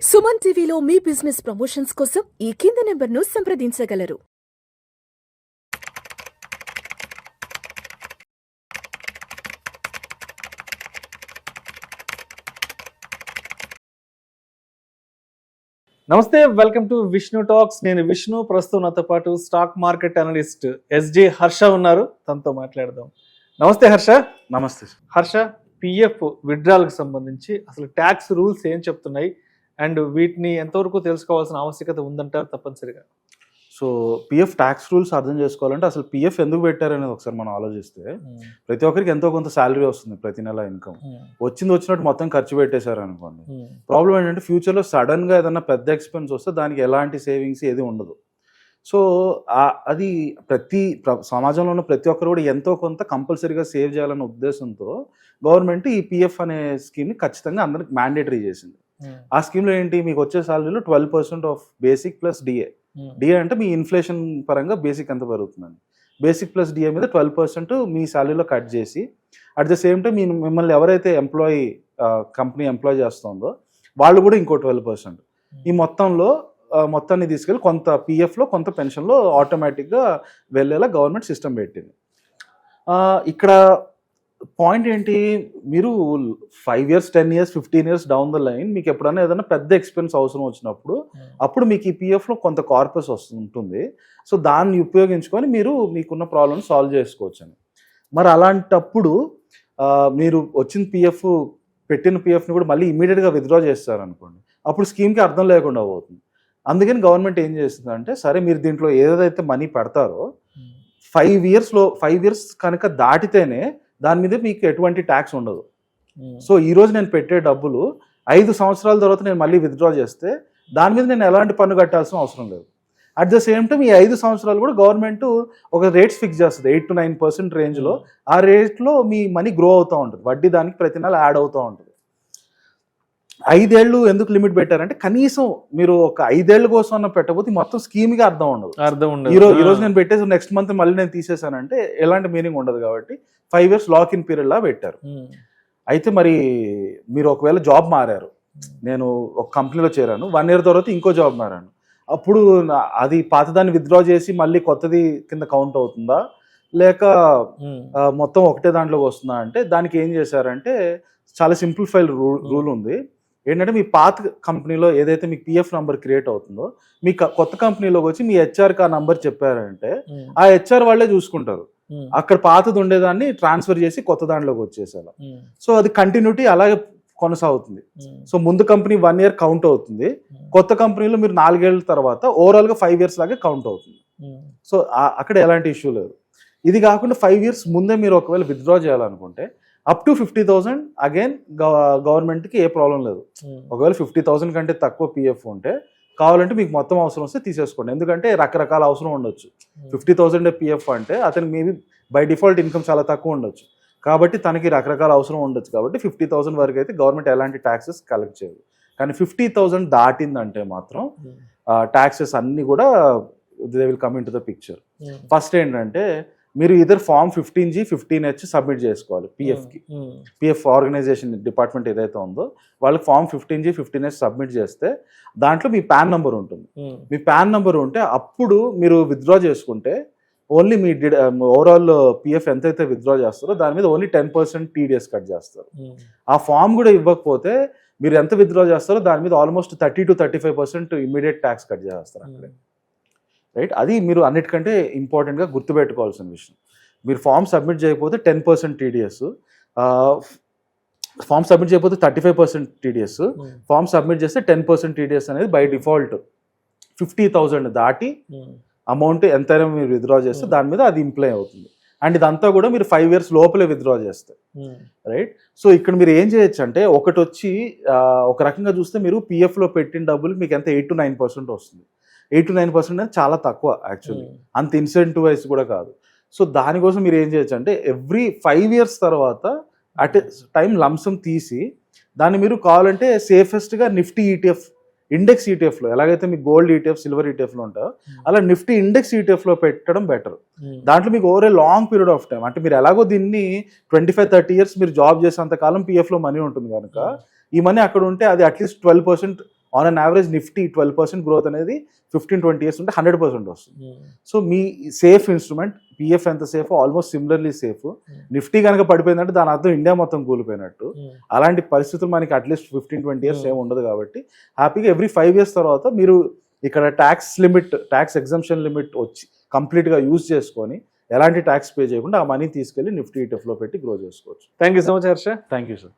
సుమన్ టీవీలో మీ business promotions కోసం ఈ కింది నెంబర్ను సంప్రదించగలరు. నమస్తే, వెల్కమ్ టు విష్ణు టాక్స్. నేను విష్ణు. ప్రస్తుతం నాతో పాటు stock market analyst SJ Harsha ఉన్నారు. తనతో మాట్లాడదాం. నమస్తే హర్ష. నమస్తే. హర్ష, పిఎఫ్ విత్డ్రాల్కి సంబంధించి అసలు ట్యాక్స్ రూల్స్ ఏం చెప్తున్నాయి అండ్ వీటిని ఎంతవరకు తెలుసుకోవాల్సిన ఆవశ్యకత ఉందంటారు తప్పనిసరిగా? సో పిఎఫ్ ట్యాక్స్ రూల్స్ అర్థం చేసుకోవాలంటే అసలు పిఎఫ్ ఎందుకు పెట్టారనేది ఒకసారి మనం ఆలోచిస్తే, ప్రతి ఒక్కరికి ఎంతో కొంత శాలరీ వస్తుంది, ప్రతి నెల ఇన్కమ్ వచ్చినట్టు మొత్తం ఖర్చు పెట్టేశారు అనుకోండి. ప్రాబ్లం ఏంటంటే ఫ్యూచర్లో సడన్గా ఏదైనా పెద్ద ఎక్స్పెన్స్ వస్తే దానికి ఎలాంటి సేవింగ్స్ ఏది ఉండదు. సో అది సమాజంలో ఉన్న ప్రతి ఒక్కరు కూడా ఎంతో కొంత కంపల్సరీగా సేవ్ చేయాలన్న ఉద్దేశంతో గవర్నమెంట్ ఈ పిఎఫ్ అనే స్కీమ్ని ఖచ్చితంగా అందరికి మ్యాండేటరీ చేసింది. ఆ స్కీమ్లో ఏంటి, మీకు వచ్చే సాలరీలో 12% of basic plus DA. DA అంటే మీ ఇన్ఫ్లేషన్ పరంగా బేసిక్ ఎంత పెరుగుతుందండి. బేసిక్ ప్లస్ డిఏ మీద 12% మీ సాలరీలో కట్ చేసి, అట్ ద సేమ్ టైం మిమ్మల్ని ఎవరైతే కంపెనీ ఎంప్లాయ్ చేస్తుందో వాళ్ళు కూడా ఇంకో 12%. ఈ మొత్తాన్ని తీసుకెళ్ళి కొంత పిఎఫ్లో కొంత పెన్షన్లో ఆటోమేటిక్గా వెళ్ళేలా గవర్నమెంట్ సిస్టమ్ పెట్టింది. ఇక్కడ పాయింట్ ఏంటి, మీరు 5 years 10 years 15 years down the line మీకు ఎప్పుడైనా ఏదైనా పెద్ద ఎక్స్పెన్స్ అవసరం వచ్చినప్పుడు అప్పుడు మీకు ఈ పిఎఫ్లో కొంత కార్పస్ ఉంటుంది. సో దాన్ని ఉపయోగించుకొని మీరు మీకున్న ప్రాబ్లమ్ సాల్వ్ చేసుకోవచ్చు అని. మరి అలాంటప్పుడు మీరు వచ్చిన పెట్టిన పిఎఫ్ని కూడా మళ్ళీ ఇమీడియట్గా విత్డ్రా చేస్తారనుకోండి, అప్పుడు స్కీమ్కి అర్థం లేకుండా పోతుంది. అందుకని గవర్నమెంట్ ఏం చేస్తుందంటే, సరే మీరు దీంట్లో ఏదైతే మనీ పెడతారో 5 years కనుక దాటితేనే దాని మీద మీకు ఎటువంటి ట్యాక్స్ ఉండదు. సో ఈరోజు నేను పెట్టే డబ్బులు 5 సంవత్సరాల తర్వాత నేను మళ్ళీ విత్డ్రా చేస్తే దాని మీద నేను ఎలాంటి పన్ను కట్టాల్సిన అవసరం లేదు. అట్ ద సేమ్ టైం ఈ 5 సంవత్సరాలు కూడా గవర్నమెంట్ ఒక రేట్స్ ఫిక్స్ చేస్తుంది, 8 to 9% రేంజ్లో. ఆ రేట్లో మీ మనీ గ్రో అవుతూ ఉంటుంది, వడ్డీ దానికి ప్రతి నెల యాడ్ అవుతూ ఉంటుంది. 5 ఏళ్ళు ఎందుకు లిమిట్ పెట్టారంటే, కనీసం మీరు ఒక 5 ఏళ్ళ కోసం అన్న పెట్టకపోతే మొత్తం స్కీమ్గా అర్థం ఉండదు. ఈ రోజు నేను పెట్టేసి నెక్స్ట్ మంత్ మళ్ళీ నేను తీసేసానంటే ఎలాంటి మీనింగ్ ఉండదు. కాబట్టి 5 years లాక్ ఇన్ పీరియడ్ లా పెట్టారు. అయితే మరి మీరు ఒకవేళ జాబ్ మారారు, నేను ఒక కంపెనీలో చేరాను, 1 year తర్వాత ఇంకో జాబ్ మారాను, అప్పుడు అది పాతదాన్ని విత్డ్రా చేసి మళ్ళీ కొత్తది కింద కౌంట్ అవుతుందా, లేక మొత్తం ఒకటే దాంట్లోకి వస్తుందా అంటే, దానికి ఏం చేశారంటే చాలా సింప్లిఫైడ్ రూల్ ఉంది. ఏంటంటే, మీ పాత కంపెనీలో ఏదైతే మీకు పిఎఫ్ నంబర్ క్రియేట్ అవుతుందో, మీ కొత్త కంపెనీలోకి వచ్చి మీ హెచ్ఆర్కి ఆ నంబర్ చెప్పారంటే ఆ హెచ్ఆర్ వాళ్ళే చూసుకుంటారు. అక్కడ పాతది ఉండేదాన్ని ట్రాన్స్ఫర్ చేసి కొత్త దాంట్లోకి వచ్చేసేలా. సో అది కంటిన్యూటీ అలాగే కొనసాగుతుంది. సో ముందు కంపెనీ 1 year కౌంట్ అవుతుంది, కొత్త కంపెనీలో మీరు 4 ఏళ్ళ తర్వాత ఓవరాల్గా 5 years లాగే కౌంట్ అవుతుంది. సో అక్కడ ఎలాంటి ఇష్యూ లేదు. ఇది కాకుండా 5 years ముందే మీరు ఒకవేళ విత్డ్రా చేయాలనుకుంటే అప్ టు 50,000 అగైన్ గవర్నమెంట్కి ఏ ప్రాబ్లం లేదు. ఒకవేళ 50,000 కంటే తక్కువ పిఎఫ్ ఉంటే కావాలంటే మీకు మొత్తం అవసరం వస్తే తీసేసుకోండి. ఎందుకంటే రకరకాల అవసరం ఉండొచ్చు. 50,000 పిఎఫ్ అంటే అతనికి మేబీ బై డిఫాల్ట్ ఇన్కమ్ చాలా తక్కువ ఉండొచ్చు, కాబట్టి తనకి రకరకాల అవసరం ఉండొచ్చు. కాబట్టి 50,000 వరకు అయితే గవర్నమెంట్ ఎలాంటి ట్యాక్సెస్ కలెక్ట్ చేయదు. కానీ 50,000 దాటిందంటే మాత్రం ట్యాక్సెస్ అన్నీ కూడా they will come in to the picture. First ఏంటంటే, మీరు ఇద్దరు ఫామ్ 15G 15H సబ్మిట్ చేసుకోవాలి పిఎఫ్కి. పిఎఫ్ ఆర్గనైజేషన్ డిపార్ట్మెంట్ ఏదైతే ఉందో వాళ్ళకి ఫామ్ 15G 15H సబ్మిట్ చేస్తే దాంట్లో మీ పాన్ నెంబర్ ఉంటుంది. మీ పాన్ నెంబర్ ఉంటే అప్పుడు మీరు విత్డ్రా చేసుకుంటే ఓన్లీ మీ ఓవరాల్ పిఎఫ్ ఎంతైతే విత్డ్రా చేస్తారో దాని మీద ఓన్లీ 10% టీడీఎస్ కట్ చేస్తారు. ఆ ఫామ్ కూడా ఇవ్వకపోతే మీరు ఎంత విత్డ్రా చేస్తారో దాని మీద almost 30 to 35% immediate tax cut చేస్తారు అక్కడే. రైట్, అది మీరు అన్నిటికంటే ఇంపార్టెంట్గా గుర్తుపెట్టుకోవాల్సిన విషయం. మీరు ఫామ్ సబ్మిట్ చేయకపోతే 10% టీడీఎస్, ఫామ్ సబ్మిట్ చేయకపోతే 35% టీడీఎస్, ఫామ్ సబ్మిట్ చేస్తే 10% టీడీఎస్ అనేది బై డిఫాల్ట్ 50,000 దాటి అమౌంట్ ఎంతైనా మీరు విత్డ్రా చేస్తే దాని మీద అది ఇంప్లై అవుతుంది. అండ్ ఇదంతా కూడా మీరు 5 years లోపలే విత్డ్రా చేస్తే. రైట్, సో ఇక్కడ మీరు ఏం చేయొచ్చు అంటే, ఒకటి వచ్చి ఒక రకంగా చూస్తే మీరు పిఎఫ్లో పెట్టిన డబ్బులు మీకు ఎంత 8 to 9% వస్తుంది. 8 to 9% అనేది చాలా తక్కువ యాక్చువల్లీ, అంత ఇన్సెంటివైజ్ కూడా కాదు. సో దానికోసం మీరు ఏం చేయొచ్చు అంటే, ఎవ్రీ 5 years తర్వాత అట్ టైం లంసమ్ తీసి దాన్ని మీరు కావాలంటే సేఫెస్ట్గా నిఫ్టీ ఈటీఎఫ్, ఇండెక్స్ ఈటీఎఫ్లో ఎలాగైతే మీకు గోల్డ్ ఈటీఎఫ్ సిల్వర్ ఈటీఎఫ్లో ఉంటాయో అలా నిఫ్టీ ఇండెక్స్ ఈటీఎఫ్లో పెట్టడం బెటర్. దాంట్లో మీకు over a long period of time, అంటే మీరు ఎలాగో దీన్ని 25-30 years మీరు జాబ్ చేసేంత కాలం పిఎఫ్లో మనీ ఉంటుంది కనుక ఈ మనీ అక్కడ ఉంటే అది at least 12% on an average Nifty 12% growth అనేది 15-20 ఇయర్స్ ఉంటే 100% వస్తుంది. సో మీ సేఫ్ ఇన్స్ట్రుమెంట్ పిఎఫ్ ఎంత safe almost similarly safe. Nifty కనుక పడిపోయిందంటే దాని అర్థం ఇండియా మొత్తం కూలిపోయినట్టు. అలాంటి పరిస్థితులు మనకి అట్లీస్ట్ 15-20 ఇయర్స్ ఏమి ఉండదు కాబట్టి హ్యాపీగా ఎవ్రీ 5 ఇయర్స్ తర్వాత మీరు ఇక్కడ ట్యాక్స్ ఎగ్జంప్షన్ లిమిట్ వచ్చి కంప్లీట్గా యూజ్ చేసుకొని ఎలాంటి ట్యాక్స్ పే చేయకుండా ఆ మనీ తీసుకెళ్లి నిఫ్టీ ETF లో పెట్టి గ్రో చేసుకోవచ్చు. Thank you so much Harsha. Thank you sir.